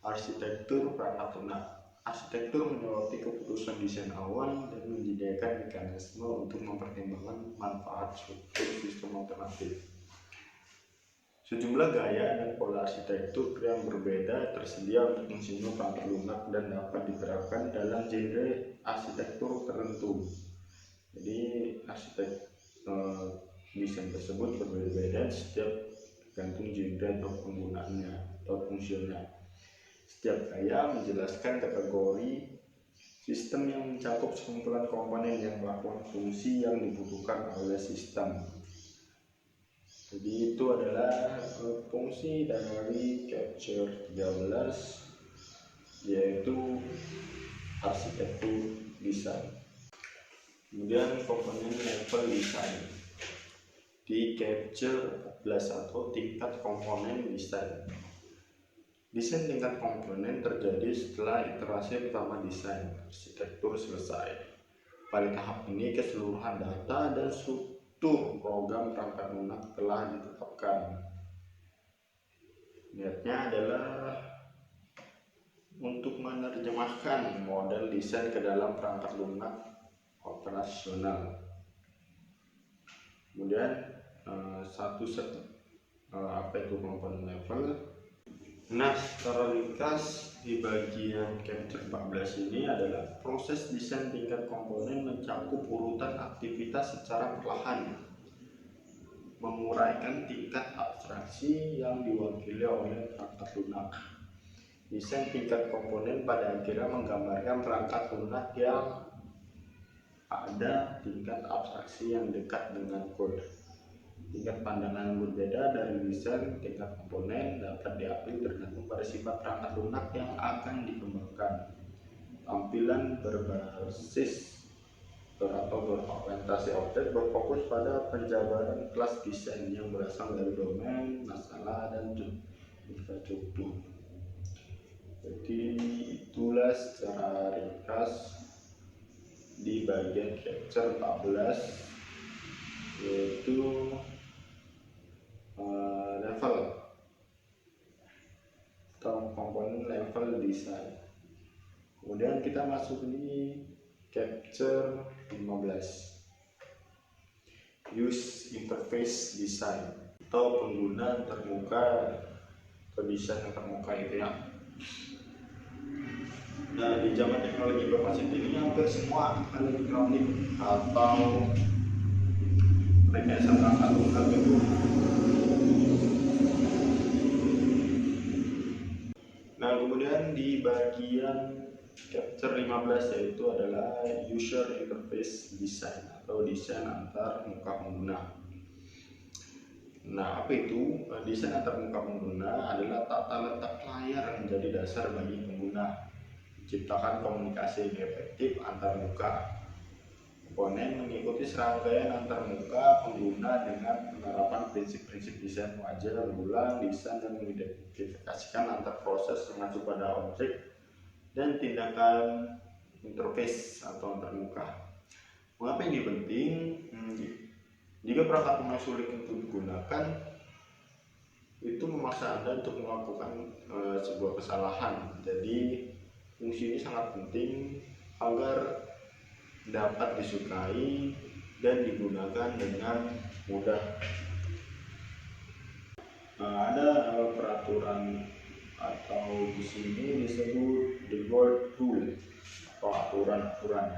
arsitektur perangkat lunak. Arsitektur menyoroti keputusan desain awal dan menyediakan mekanisme untuk mempertimbangkan manfaat struktur sistem alternatif. Sejumlah gaya dan pola arsitektur yang berbeda tersedia untuk insinyur perangkat lunak dan dapat diterapkan dalam genre arsitektur tertentu. Jadi desain tersebut berbeda-beda setiap tergantung genre atau penggunaannya atau fungsinya. Setiap gaya menjelaskan kategori sistem yang mencakup sekumpulan komponen yang melakukan fungsi yang dibutuhkan oleh sistem. Jadi itu adalah fungsi dari capture 13, yaitu arsitektur desain. Kemudian komponen level desain di capture 14 atau tingkat komponen desain. Desain tingkat komponen terjadi setelah iterasi pertama desain arsitektur selesai. Pada tahap ini keseluruhan data dan struktur program perangkat lunak telah ditetapkan. Niatnya adalah untuk menerjemahkan model desain ke dalam perangkat lunak operasional. Kemudian apa itu komponen level. Nah, secara ringkas di bagian Capture 14 ini adalah proses desain tingkat komponen mencakup urutan aktivitas secara perlahan, menguraikan tingkat abstraksi yang diwakili oleh perangkat lunak. Desain tingkat komponen pada akhirnya menggambarkan perangkat lunak yang ada tingkat abstraksi yang dekat dengan kode. Tingkat pandangan yang berbeda dari desain tingkat komponen dapat diambil tergantung pada sifat perangkat lunak yang akan dikembangkan. Tampilan berbasis atau berorientasi objek berfokus pada penjabaran kelas desain yang berasal dari domain, masalah, dan infrastruktur. Jadi itulah secara ringkas di bagian Capture 14, yaitu level atau komponen level design. Kemudian kita masuk di Capture 15, use interface design atau pengguna termuka atau desain termuka itu ya. Nah, di zaman teknologi berbasis ini hampir semua elektronik atau rekayasa perangkat lunak itu kemudian di bagian Capture 15 yaitu adalah user interface design atau desain antar muka pengguna. Nah, apa itu? Desain antar muka pengguna adalah tata letak layar yang menjadi dasar bagi pengguna, menciptakan komunikasi yang efektif antar muka. Komponen mengikuti serangkaian antar muka pengguna dengan penerapan prinsip-prinsip desain wajah, berulang, desain, dan mengidentifikasikan antar proses mengacu pada objek dan tindakan interface atau antar muka. Mengapa ini penting? Jika perangkat lunak sulit untuk digunakan, itu memaksa Anda untuk melakukan sebuah kesalahan. Jadi fungsi ini sangat penting agar dapat disukai dan digunakan dengan mudah. Ada peraturan atau di sini disebut the goal rule atau aturan-aturan.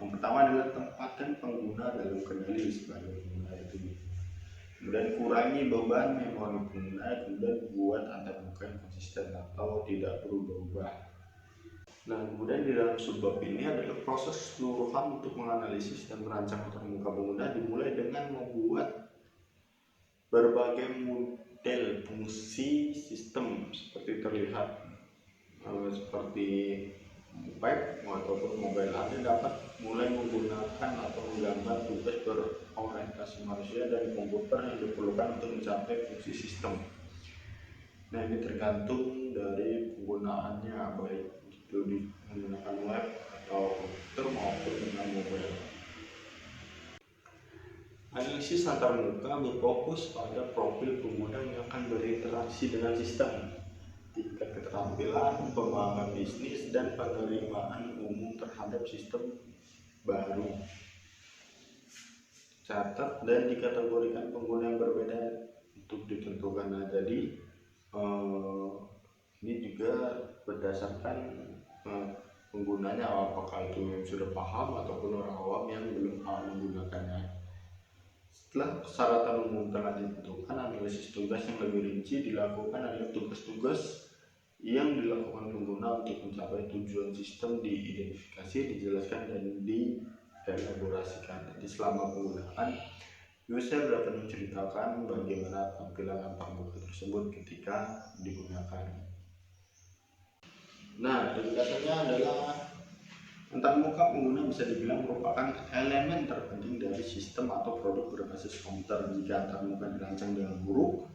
Yang pertama adalah tempatkan pengguna dalam kendali sebagai pengguna itu. Kemudian kurangi beban memori pengguna, kemudian buat antar muka yang konsisten atau tidak perlu berubah. Nah, kemudian di dalam subbab ini adalah proses keseluruhan untuk menganalisis dan merancang antar muka pengguna, dimulai dengan membuat berbagai model fungsi sistem seperti terlihat seperti web ataupun mobile. Anda dapat mulai menggunakan atau menggambar tugas berorientasi manusia dan komputer yang diperlukan untuk mencapai fungsi sistem. Nah, ini tergantung dari penggunaannya, baik itu menggunakan web atau komputer maupun dengan mobile. Analisis antar muka berfokus pada profil pengguna yang akan berinteraksi dengan sistem, tingkat keterampilan, pemahaman bisnis, dan penerimaan umum terhadap sistem baru. Catat dan dikategorikan pengguna yang berbeda untuk ditentukan. Nah, jadi ini juga berdasarkan penggunanya, apakah itu yang sudah paham ataupun orang awam yang belum paham menggunakannya. Setelah persyaratan umum telah ditentukan, analisis tugas yang lebih rinci dilakukan adalah tugas-tugas yang dilakukan pengguna untuk mencapai tujuan sistem diidentifikasi, dijelaskan, dan dielaborasikan. Jadi selama penggunaan, user dapat menceritakan bagaimana tampilan antar muka tersebut ketika digunakan. Nah, ringkasannya adalah antar muka pengguna bisa dibilang merupakan elemen terpenting dari sistem atau produk berbasis komputer. Jika antar muka dirancang dengan buruk,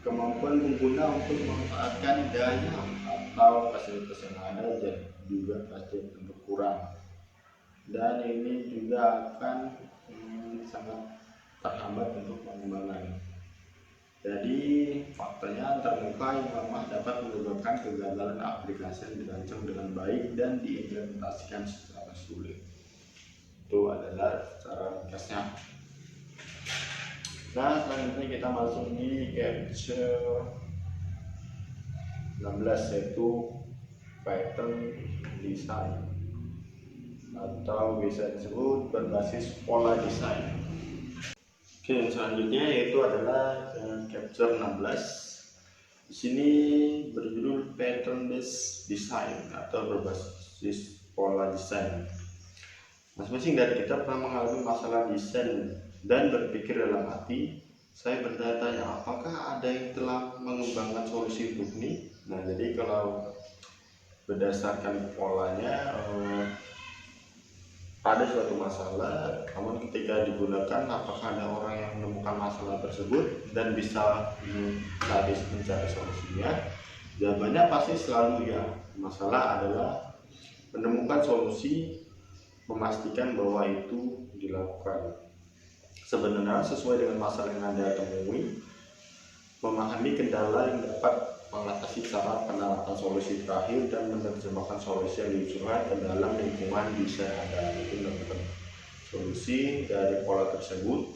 kemampuan pengguna untuk memanfaatkan daya atau fasilitas yang ada juga pasti akan berkurang. Dan ini juga akan sangat terhambat untuk pengembangan. Jadi faktanya termuka yang lemah dapat menyebabkan kegagalan aplikasi yang dirancang dengan baik dan diimplementasikan secara sulit. Itu adalah cara ringkasnya. Nah, selanjutnya kita masuk di capture 16, yaitu pattern design atau bisa disebut berbasis pola desain. Oke, yang selanjutnya yaitu adalah capture 16. Di sini berjudul pattern based design atau berbasis pola desain. Masing-masing dari kita pernah mengalami masalah desain dan berpikir dalam hati, saya bertanya-tanya apakah ada yang telah mengembangkan solusi untuk ini. Nah, jadi kalau berdasarkan polanya ada suatu masalah, namun ketika digunakan apakah ada orang yang menemukan masalah tersebut dan bisa mencari solusinya? Jawabannya pasti selalu ya. Masalah adalah menemukan solusi, memastikan bahwa itu dilakukan. Sebenarnya sesuai dengan masalah yang Anda temui, memahami kendala yang dapat mengatasi cara penerapan solusi terakhir dan menerjemahkan solusi yang diusulkan ke dalam lingkungan desain Anda. Itu menemukan solusi dari pola tersebut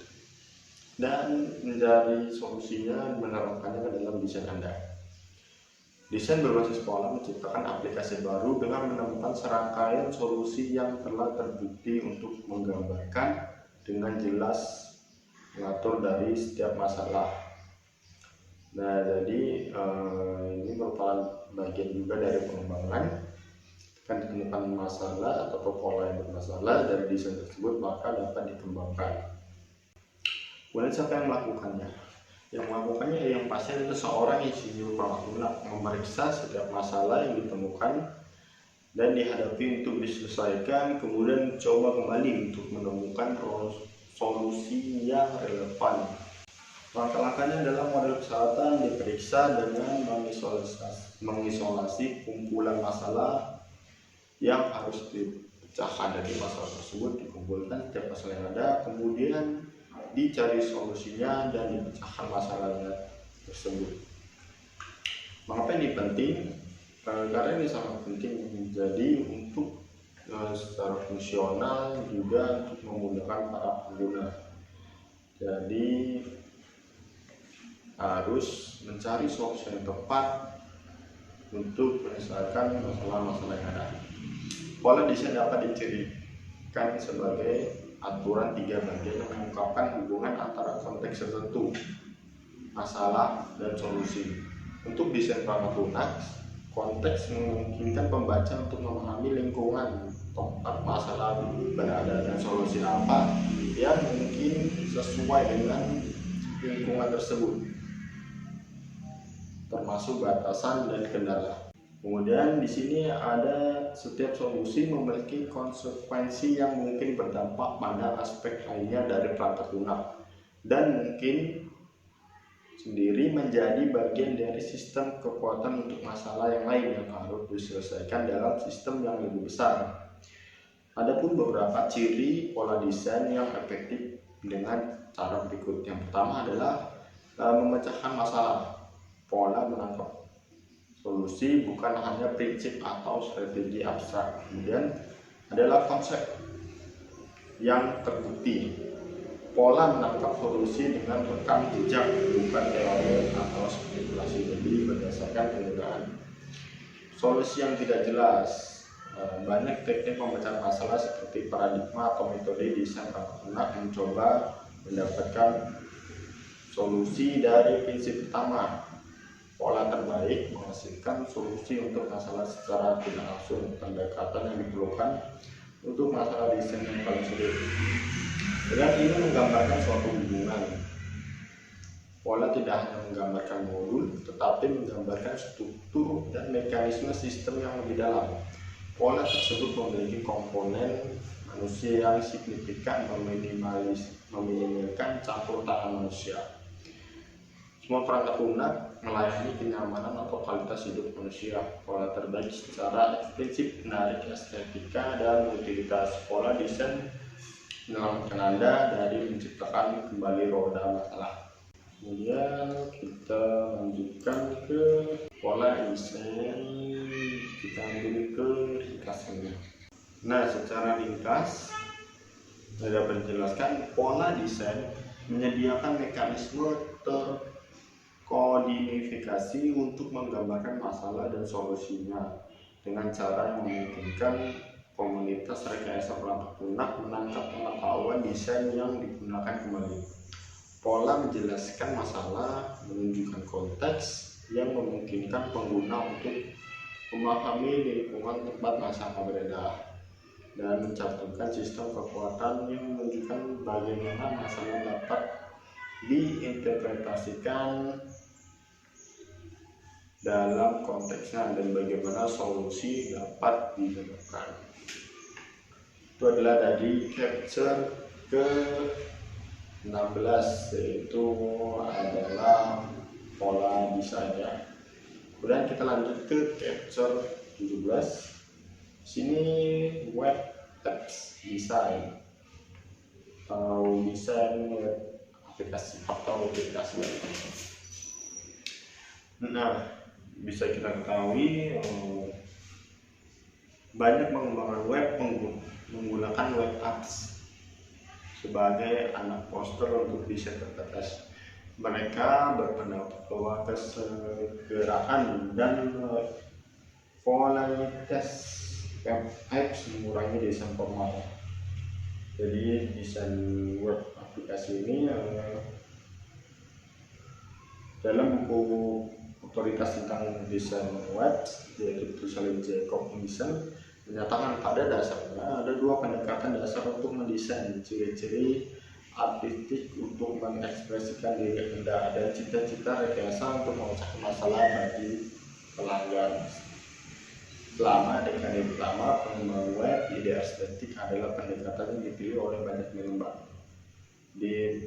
dan mencari solusinya, menerapkannya ke dalam desain Anda. Desain berbasis pola menciptakan aplikasi baru dengan menemukan serangkaian solusi yang telah terbukti untuk menggambarkan dengan jelas mengatur dari setiap masalah. Nah, jadi ini merupakan bagian juga dari pengembangan. Kan ditemukan masalah atau pola yang bermasalah dari desain tersebut, maka dapat dikembangkan. Kemudian siapa yang melakukannya? Yang melakukannya yang pasti adalah seorang insinyur permakulak, memeriksa setiap masalah yang ditemukan dan dihadapi untuk diselesaikan, kemudian coba kembali untuk menemukan solusi yang relevan. Langkah-langkahnya adalah model kesehatan diperiksa dengan mengisolasi kumpulan masalah yang harus dipecahkan. Dari masalah tersebut dikumpulkan setiap masalah yang ada, kemudian dicari solusinya dan dipecahkan masalahnya tersebut. Mengapa ini penting? Karena ini sangat penting. Jadi untuk secara fungsional juga untuk memudahkan para pengguna. Jadi harus mencari solusi yang tepat untuk menyelesaikan masalah-masalah yang ada. Pola desain dapat dicirikan sebagai aturan 3 bagian yang mengungkapkan hubungan antara konteks tertentu, masalah, dan solusi. Untuk desain ramah lunak, konteks memungkinkan pembaca untuk memahami lingkungan tempat masalah berada dan solusi apa yang mungkin sesuai dengan lingkungan tersebut, termasuk batasan dan kendala. Kemudian di sini ada setiap solusi memiliki konsekuensi yang mungkin berdampak pada aspek lainnya dari perangkat lunak dan mungkin sendiri menjadi bagian dari sistem kekuatan untuk masalah yang lain yang harus diselesaikan dalam sistem yang lebih besar. Adapun beberapa ciri pola desain yang efektif dengan cara berikut. Yang pertama adalah memecahkan masalah. Pola menangkap solusi bukan hanya prinsip atau strategi abstrak. Kemudian adalah konsep yang terbukti. Pola menangkap solusi dengan rekam jejak, bukan teori atau spekulasi, jadi berdasarkan penggunaan. Solusi yang tidak jelas. Banyak teknik pemecahan masalah seperti paradigma atau metode desain ramah lunak mencoba mendapatkan solusi dari prinsip utama. Pola terbaik menghasilkan solusi untuk masalah secara tidak langsung. Pendekatan yang diperlukan untuk masalah desain yang paling sulit. Dengan ini menggambarkan suatu hubungan. Pola tidak hanya menggambarkan modul, tetapi menggambarkan struktur dan mekanisme sistem yang lebih dalam. Pola tersebut memiliki komponen manusia yang signifikan, meminimalkan campur tangan manusia. Semua perangkat lunak melayani kenyamanan atau kualitas hidup manusia. Pola terbaik secara prinsip menarik estetika dan utilitas. Pola desain menyelamatkan Anda dari menciptakan kembali roda masalah. Kemudian kita lanjutkan ke pola desain, kita ambil ke ringkasannya. Nah, secara ringkas dapat menjelaskan pola desain menyediakan mekanisme terkodifikasi untuk menggambarkan masalah dan solusinya dengan cara yang memungkinkan komunitas rekayasa perangkat lunak menangkap pengetahuan desain yang digunakan kembali. Pola menjelaskan masalah, menunjukkan konteks yang memungkinkan pengguna untuk memahami lingkungan tempat masalah berada, dan mencantumkan sistem kekuatan yang menunjukkan bagaimana masalah dapat diinterpretasikan dalam konteksnya dan bagaimana solusi dapat ditemukan. Itu adalah dari chapter ke 16, yaitu adalah pola desainnya. Kemudian kita lanjut ke chapter 17. Sini web apps design atau desain web aplikasi atau aplikasi web. Nah, bisa kita ketahui banyak pengembangan web menggunakan web apps sebagai anak poster untuk desain terbatas. Mereka berpendapat bahwa kesegerahan dan volatilitas web apps mengurangi desain formal. Jadi desain web aplikasi ini dalam buku otoritas tentang desain web, yaitu tulisan Jacob Nielsen, menyatakan pada dasarnya ada dua pendekatan dasar untuk mendesain: ciri-ciri artistik untuk mengekspresikan diri Anda dan cita-cita rekayasa untuk memecahkan masalah bagi pelanggan. Selama dekade pertama pengembangan web, ide estetik adalah pendekatan yang dipilih oleh banyak pengembang. Di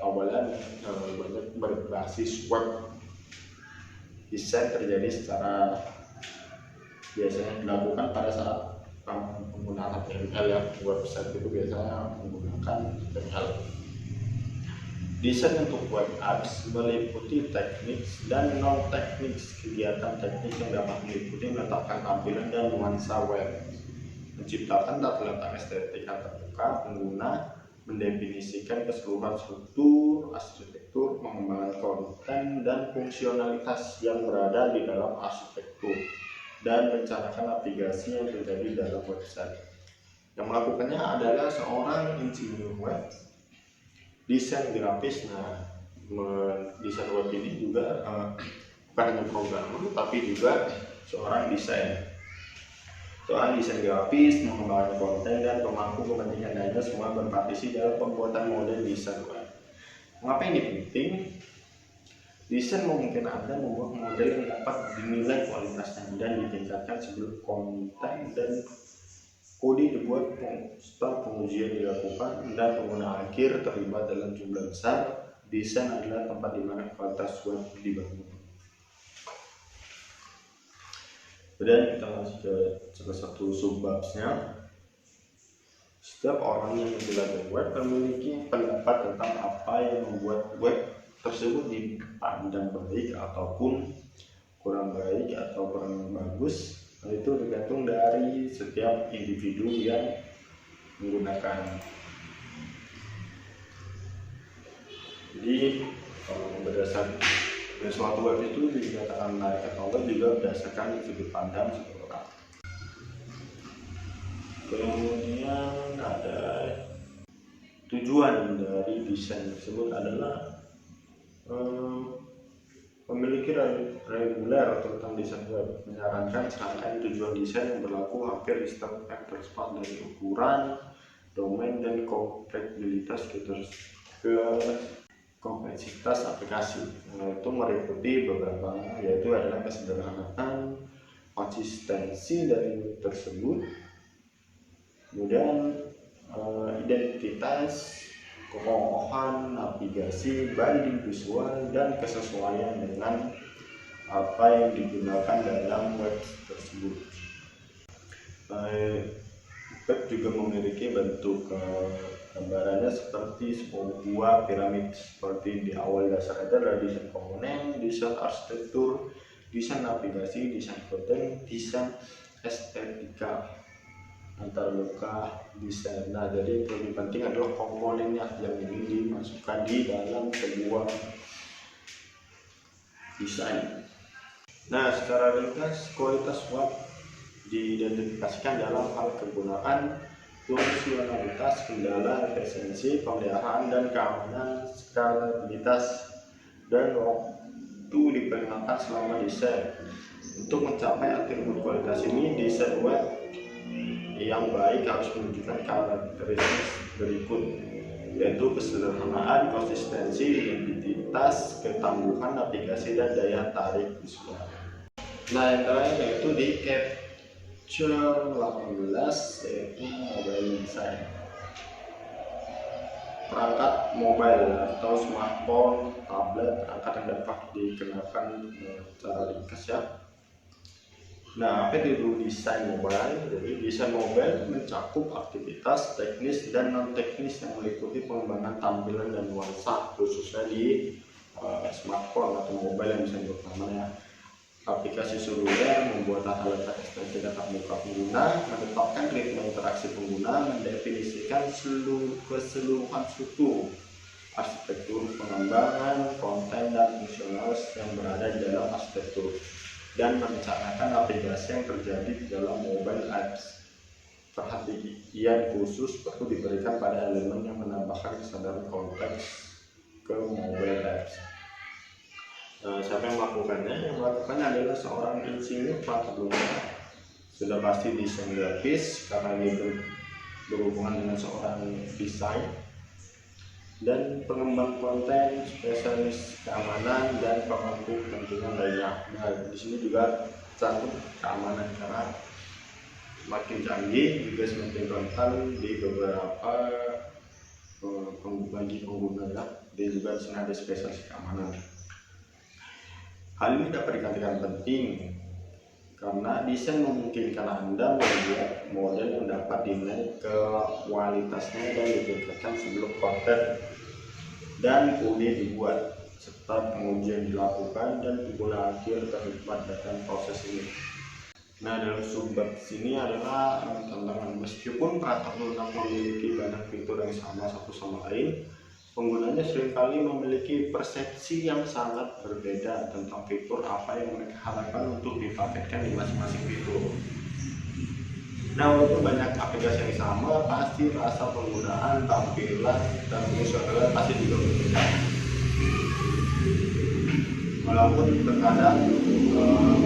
awalnya banyak berbasis web desain terjadi secara biasanya dilakukan pada saat penggunaan HTML, ya. Website itu biasanya menggunakan HTML. Desain untuk web apps meliputi teknik dan non teknik. Kegiatan teknik yang dapat meliputi menetapkan tampilan dan nuansa web, menciptakan tata letak estetik antar muka pengguna, mendefinisikan keseluruhan struktur, arsitektur, pengembangan konten dan fungsionalitas yang berada di dalam arsitektur, dan merencanakan navigasi yang terjadi dalam website. Yang melakukannya adalah seorang insinyur web, desain grafis. Nah, desain web ini juga bukan hanya programmer, tapi juga seorang desain grafis, mengembangkan konten, dan pemangku kepentingan lainnya semua berpartisi dalam pembuatan model desain web. Mengapa ini penting? Desain memungkinkan Anda membuat model yang dapat dinilai kualitasnya dan ditingkatkan sebelum konten dan kode dibuat setelah pengujian dilakukan dan pengguna akhir terlibat dalam jumlah besar. Desain adalah tempat di mana kualitas web dibangun. Kemudian kita masuk ke salah satu subbabnya. Setiap orang yang belajar web memiliki pendapat tentang apa yang membuat web tersebut dipandang baik ataupun kurang baik atau kurang bagus. Hal itu tergantung dari setiap individu yang menggunakan. Jadi berdasarkan suatu web itu dikatakan menarik atau enggak juga berdasarkan sudut pandang seseorang. Kemudian ada tujuan dari desain tersebut adalah memiliki reguler tentang desain web, menyarankan serangkaian tujuan desain yang berlaku hampir di setiap web terlepas dari ukuran, domain, dan kompleksitas kompleksitas aplikasi. Itu meliputi beberapa, yaitu adalah kesederhanaan, konsistensi dari web tersebut, kemudian identitas, kekokohan navigasi, binding visual, dan kesesuaian dengan apa yang digunakan dalam web tersebut. Web juga memiliki bentuk Gambarannya seperti sebuah piramid. Seperti di awal dasar ada desain komponen, desain arsitektur, desain navigasi, desain konten, desain estetika antarmuka, desain. Nah, jadi yang lebih penting adalah komponennya yang ingin dimasukkan di dalam sebuah desain. Nah, secara ringkas kualitas web diidentifikasikan dalam hal kegunaan, fungsionalitas, kendala, efisiensi, pemeliharaan dan keamanan, skalabilitas, dan waktu dipergunakan selama desain. Untuk mencapai atribut kualitas ini, desain web yang baik harus menunjukkan karakteristik berikut, yaitu kesederhanaan, konsistensi, identitas, ketangguhan navigasi, dan daya tarik visual. Nah, yang terakhir yaitu di Capture 18, yaitu mobile design. Perangkat mobile atau smartphone, tablet, perangkat yang dapat dikenakan secara ringkas ya. Nah, apa itu desain mobile? Jadi desain mobile mencakup aktivitas teknis dan non teknis yang meliputi pengembangan tampilan dan nuansa, khususnya di smartphone atau mobile yang bisa dipertama ya. Aplikasi seluler, membuat tata letak ekstensi tatap muka pengguna, menetapkan ritme interaksi pengguna, mendefinisikan keseluruhan struktur, arsitektur, pengembangan, konten, dan fungsionalis yang berada di dalam arsitektur, dan merencanakan navigasi yang terjadi di dalam mobile apps. Perhatian khusus perlu diberikan pada elemen yang menambahkan kesadaran konteks ke mobile apps. Siapa yang melakukannya? Yang melakukannya adalah seorang insinyur tata ruang. Sudah pasti desain grafis karena ini berhubungan dengan seorang desain, dan pengembang konten, spesialis keamanan, dan pemangku kepentingan lainnya. Nah, di sini juga cantum keamanan karena semakin canggih juga semakin rentan di beberapa bagi pengguna ya. Dan juga di sini ada spesialis keamanan. Hal ini dapat dikatakan penting karena desain memungkinkan Anda membuat model yang dapat dinilai kualitasnya dan ditingkatkan sebelum konten dan kode dibuat, serta pengujian dilakukan dan pengguna akhir terlibat dalam proses ini. Nah, dalam subbab sini adalah tantangan. Meskipun perangkat lunak memiliki banyak fitur yang sama satu sama lain, penggunanya seringkali memiliki persepsi yang sangat berbeda tentang fitur apa yang mereka harapkan untuk dipaketkan di masing-masing fitur. Nah, walaupun banyak aplikasi yang sama, pasti rasa penggunaan, tampilan, dan fungsionalitas pasti juga berbeda. Walaupun terkadang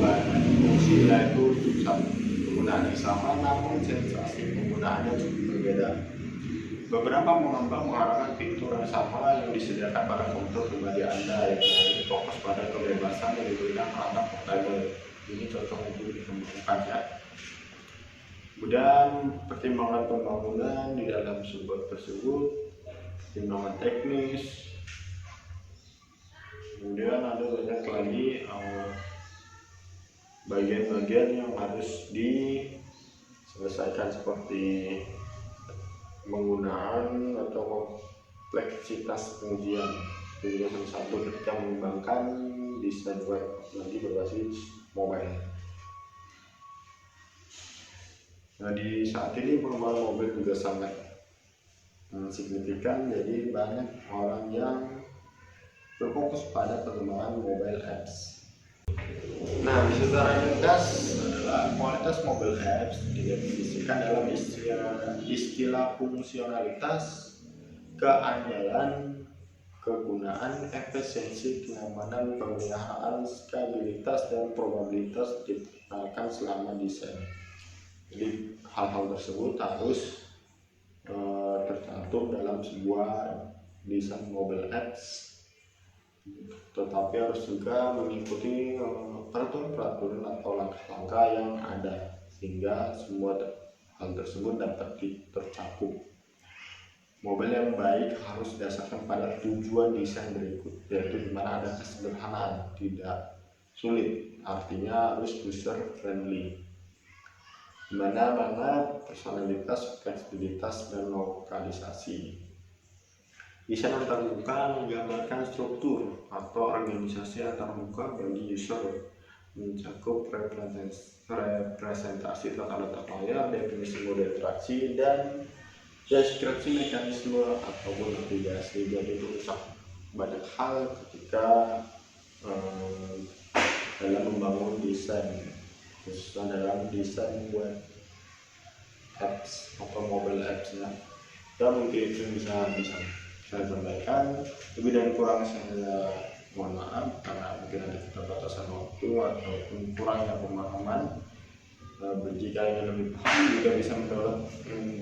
banyak fungsi yaitu penggunaan yang sama, namun sensasi penggunaannya cukup berbeda. Beberapa pengembang mengharapkan fitur yang sama yang disediakan pada komputer pribadi Anda, yang fokus pada kebebasan yang diberikan terhadap portable. Ini cocok untuk dikembangkan ya. Kemudian pertimbangan pembangunan di dalam subbab tersebut, pertimbangan teknis. Kemudian ada banyak lagi bagian-bagian yang harus diselesaikan seperti penggunaan atau kompleksitas pengujian. Itu juga salah satu ketika mengembangkan desain web nanti berbasis mobile. Nah, di saat ini pengembangan mobile juga sangat signifikan, jadi banyak orang yang berfokus pada pengembangan mobile apps. Nah, secara ringkas adalah kualitas mobile apps didefinisikan dalam istilah fungsionalitas, keandalan, kegunaan, efisiensi, kenyamanan, pemeliharaan, skabilitas, dan probabilitas diperkenalkan selama desain. Jadi hal-hal tersebut harus tercantum dalam sebuah desain mobile apps, tetapi harus juga mengikuti peraturan atau langkah-langkah yang ada sehingga semua hal tersebut dapat tercakup. Mobile yang baik harus didasarkan pada tujuan desain berikut, yaitu dimana ada kesederhanaan, tidak sulit, artinya harus user friendly. mana personalitas, fleksibilitas, dan lokalisasi. Desain antarmuka menggambarkan struktur atau organisasi antarmuka bagi user, mencakup representasi tata letak layar, definisi mode interaksi, dan deskripsi mekanisme ataupun navigasi. Jadi itu banyak hal ketika dalam membangun desain, khususnya dalam desain web apps atau mobile apps ya. Dan mungkin itu bisa saya sampaikan. Lebih dan kurang saya mohon maaf karena mungkin ada keterbatasan waktu ataupun kurangnya pemahaman. Jika ingin lebih paham juga bisa mendownload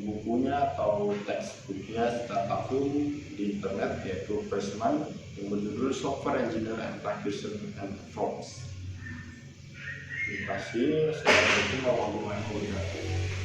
bukunya atau textbooknya secara langsung di internet, yaitu Freshman yang berjudul Software Engineer and Practitioner and Forms. Terima kasih. Assalamualaikum warahmatullahi wabarakatuh.